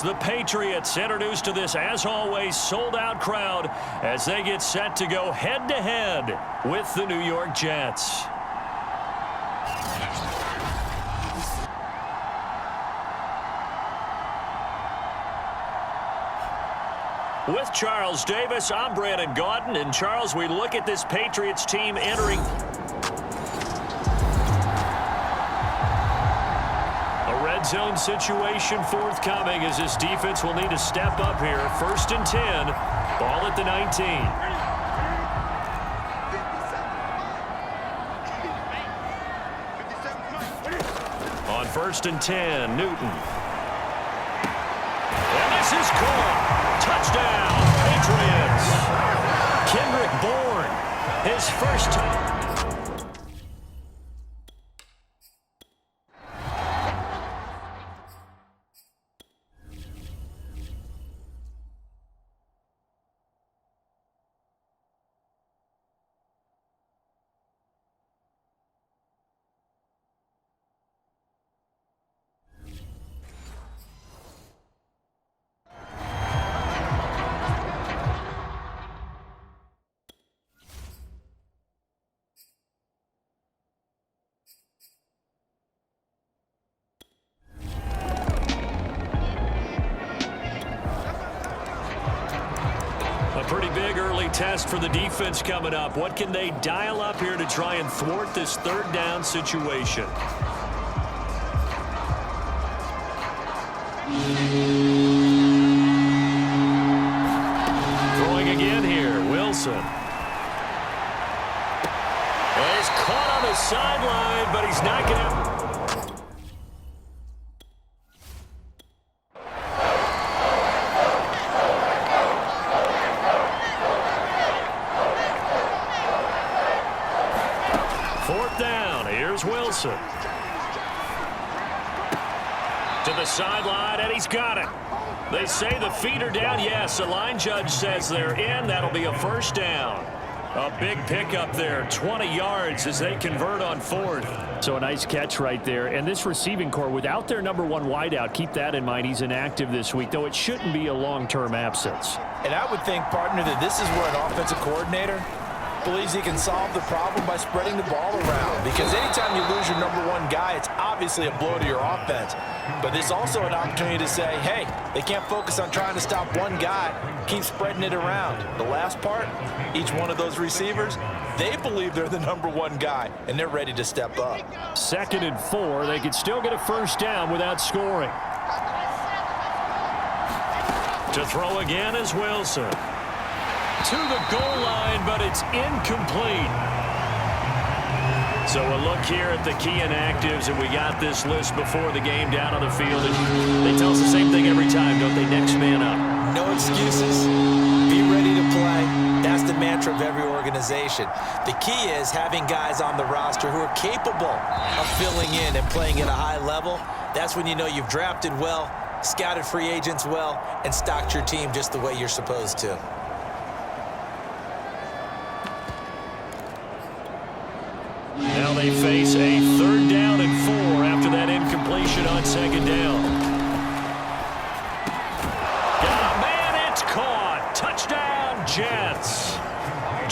The Patriots introduced to this, as always, sold-out crowd as they get set to go head-to-head with the New York Jets. With Charles Davis, I'm Brandon Gaudin. And, Charles, we look at this Patriots team entering red zone situation forthcoming as this defense will need to step up here. 1st and 10, ball at the 19. On 1st and 10, Newton. And this is caught. Touchdown, Patriots. Kendrick Bourne, his first time. Pretty big early test for the defense coming up. What can they dial up here to try and thwart this 3rd down situation? Throwing again here, Wilson. Well, he's caught on the sideline, but he's not going to... 4th down, here's Wilson. To the sideline, and he's got it. They say the feet are down. Yes, the line judge says they're in. That'll be a 1st down. A big pickup there, 20 yards as they convert on 4th. So a nice catch right there. And this receiving core, without their number 1 wideout, keep that in mind. He's inactive this week, though it shouldn't be a long-term absence. And I would think, partner, that this is where an offensive coordinator believes he can solve the problem by spreading the ball around. Because anytime you lose your number 1 guy, it's obviously a blow to your offense. But it's also an opportunity to say, hey, they can't focus on trying to stop one guy. Keep spreading it around. The last part, each one of those receivers, they believe they're the number 1 guy, and they're ready to step up. 2nd and 4, they could still get a 1st down without scoring. To throw again is Wilson. To the goal line, but it's incomplete. So a look here at the key inactives, and we got this list before the game down on the field. And they tell us the same thing every time, don't they? Next man up. No excuses. Be ready to play. That's the mantra of every organization. The key is having guys on the roster who are capable of filling in and playing at a high level. That's when you know you've drafted well, scouted free agents well, and stocked your team just the way you're supposed to. Now they face a 3rd down and 4 after that incompletion on 2nd down. Got a man, it's caught. Touchdown, Jets.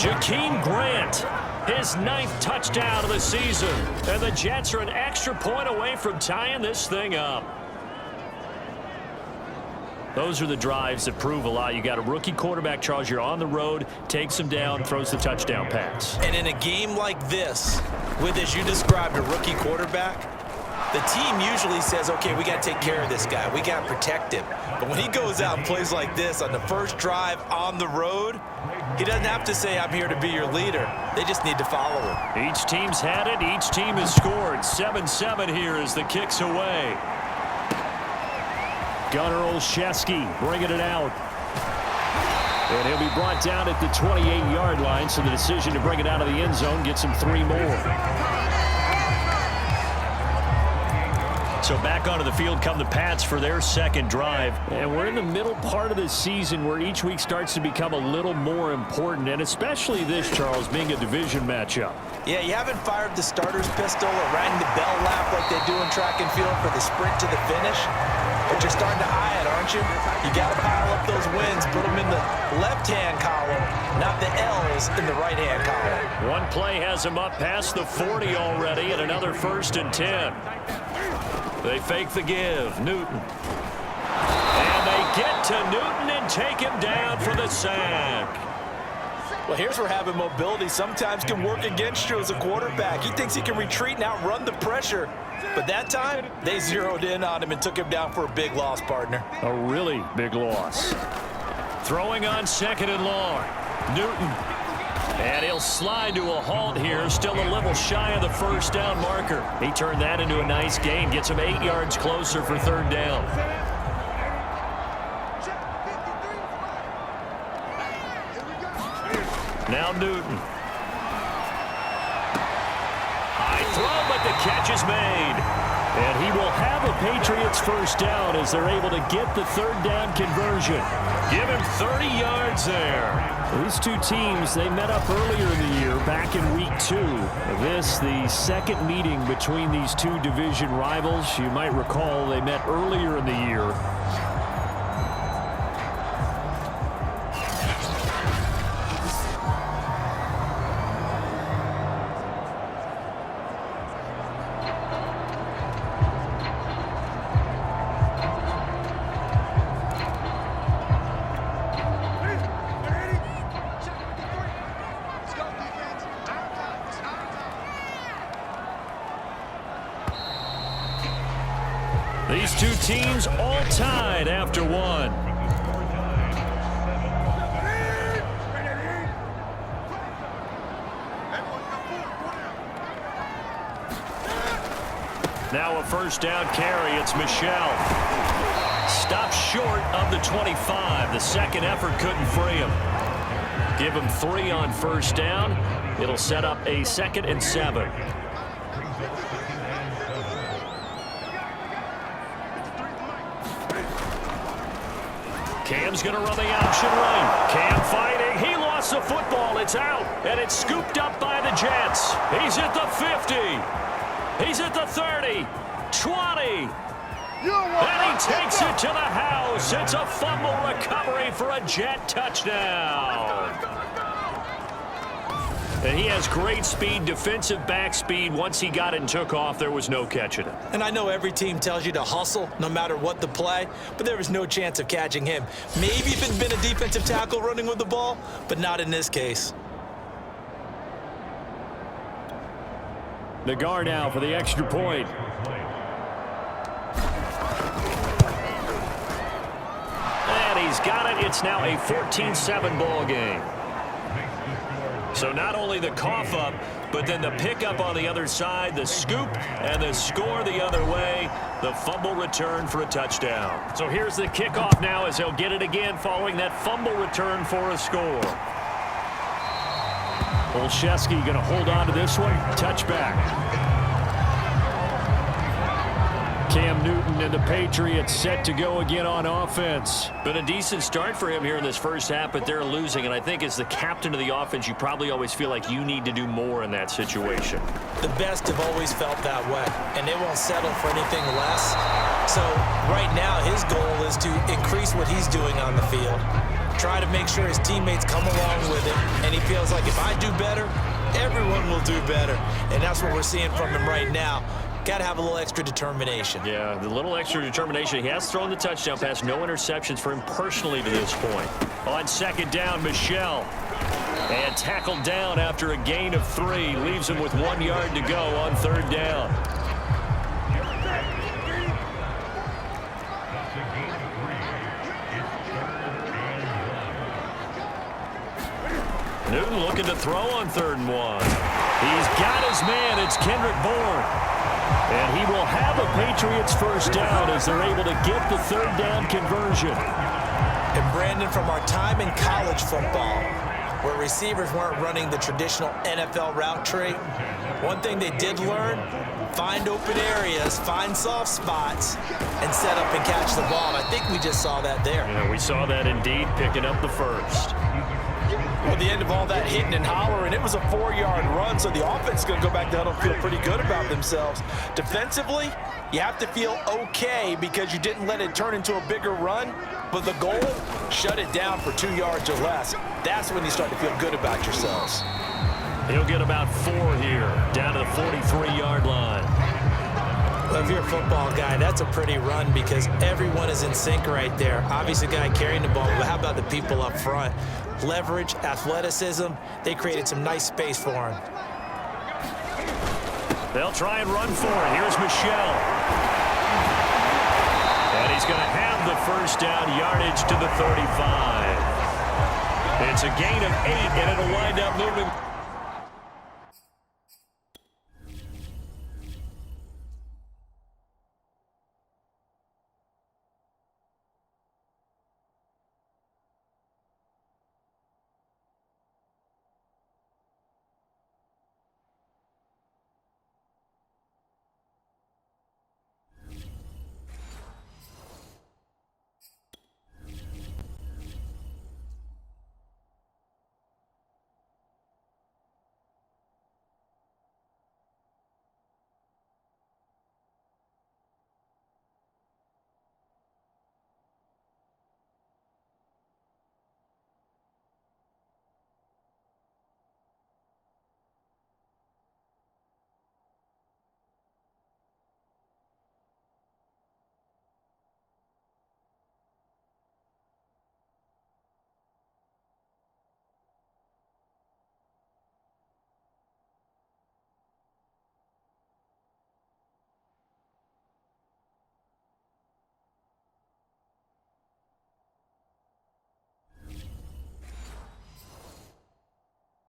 Jakeem Grant, his 9th touchdown of the season. And the Jets are an extra point away from tying this thing up. Those are the drives that prove a lot. You got a rookie quarterback, Charles. You're on the road, takes him down, throws the touchdown pass. And in a game like this, with, as you described, a rookie quarterback, the team usually says, okay, we got to take care of this guy. We got to protect him. But when he goes out and plays like this on the first drive on the road, he doesn't have to say, I'm here to be your leader. They just need to follow him. Each team's had it. Each team has scored. 7-7 here as the kick's away. Gunnar Olszewski bringing it out. And he'll be brought down at the 28-yard line, so the decision to bring it out of the end zone gets him 3 more. So back onto the field come the Pats for their 2nd drive. And we're in the middle part of the season where each week starts to become a little more important, and especially this, Charles, being a division matchup. Yeah, you haven't fired the starter's pistol or rang the bell lap like they do in track and field for the sprint to the finish. but you're starting to eye it, aren't you? You got to pile up those wins, put them in the left-hand column, not the L's in the right-hand column. One play has him up past the 40 already, and another 1st and 10. They fake the give. Newton. And they get to Newton and take him down for the sack. Well, here's where having mobility sometimes can work against you as a quarterback. He thinks he can retreat and outrun the pressure. But that time, they zeroed in on him and took him down for a big loss, partner. A really big loss. Throwing on 2nd and long. Newton. And he'll slide to a halt here. Still a little shy of the 1st down marker. He turned that into a nice gain. Gets him 8 yards closer for 3rd down. Now Newton. High throw, but the catch is made. And he will have a Patriots 1st down as they're able to get the 3rd down conversion. Give him 30 yards there. These two teams, they met up earlier in the year, back in week 2. This, the second meeting between these two division rivals. You might recall they met earlier in the year. These two teams all tied after one. Now a 1st down carry. It's Michel. Stopped short of the 25. The second effort couldn't free him. Give him 3 on 1st down. It'll set up a 2nd and 7. Cam's going to run the option right. Cam fighting. He lost the football. It's out. And it's scooped up by the Jets. He's at the 50. He's at the 30. 20. And he takes it to the house. It's a fumble recovery for a Jet touchdown. And he has great speed, defensive back speed. Once he got it and took off, there was no catching it. And I know every team tells you to hustle no matter what the play, but there was no chance of catching him. Maybe if it had been a defensive tackle running with the ball, but not in this case. Nagar now for the extra point. And he's got it. It's now a 14-7 ball game. So not only the cough up, but then the pickup on the other side, the scoop, and the score the other way. The fumble return for a touchdown. So here's the kickoff now as he'll get it again following that fumble return for a score. Olszewski going to hold on to this one. Touchback. Cam Newton and the Patriots set to go again on offense. Been a decent start for him here in this 1st half, but they're losing. And I think as the captain of the offense, you probably always feel like you need to do more in that situation. The best have always felt that way, and they won't settle for anything less. So right now, his goal is to increase what he's doing on the field. Try to make sure his teammates come along with him, and he feels like if I do better, everyone will do better. And that's what we're seeing from him right now. Got to have a little extra determination. Yeah, the little extra determination. He has thrown the touchdown pass. No interceptions for him personally to this point. On 2nd down, Michel. And tackled down after a gain of 3. Leaves him with 1 yard to go on 3rd down. Newton looking to throw on 3rd and 1. He's got his man. It's Kendrick Bourne. And he will have a Patriots 1st down as they're able to get the 3rd down conversion. And Brandon, from our time in college football, where receivers weren't running the traditional NFL route tree, one thing they did learn, find open areas, find soft spots, and set up and catch the ball. And I think we just saw that there. Yeah, we saw that indeed, picking up the 1st. Well, the end of all that hitting and hollering, it was a 4-yard run, so the offense is going to go back to huddle and feel pretty good about themselves. Defensively, you have to feel okay because you didn't let it turn into a bigger run, but the goal, shut it down for 2 yards or less. That's when you start to feel good about yourselves. He'll get about 4 here, down to the 43-yard line. Well, if you're a football guy, that's a pretty run because everyone is in sync right there. Obviously, the guy carrying the ball, but how about the people up front? Leverage, athleticism, they created some nice space for him. They'll try and run for it. Here's Michel. And he's going to have the first down, yardage to the 35. It's a gain of 8, and it'll wind up moving.